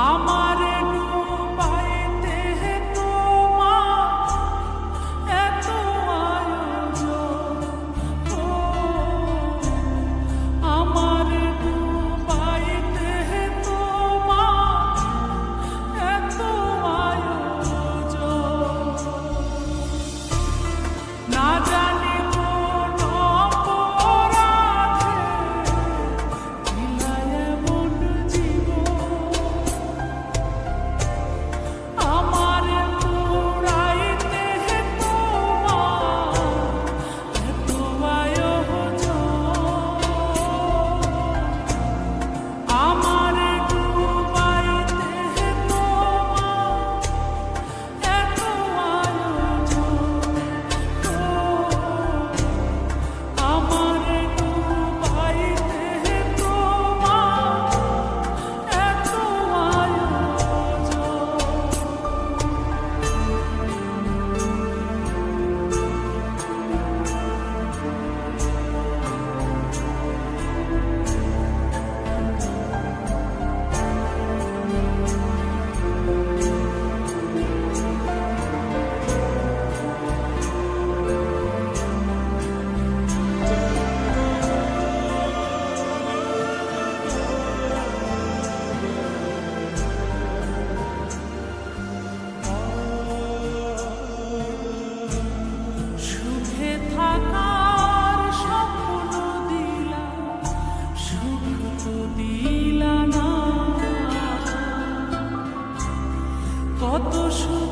আমার ডুবাইতে তোমার এত আয়োজন, ও আমার ডুবাইতে তোমার এত আয়োজন। না জানি কোন অপরাধে দিলায় এমন জীবন, আমার পুরাইতে তোমার এত আয়োজন। আমার ডুবাইতে তোমার এত আয়োজন, আমার ডুবাইতে তোমার এত সুখে থাকার স্বপ্ন দিলা, সুখ তো দিলা না। কত সুখ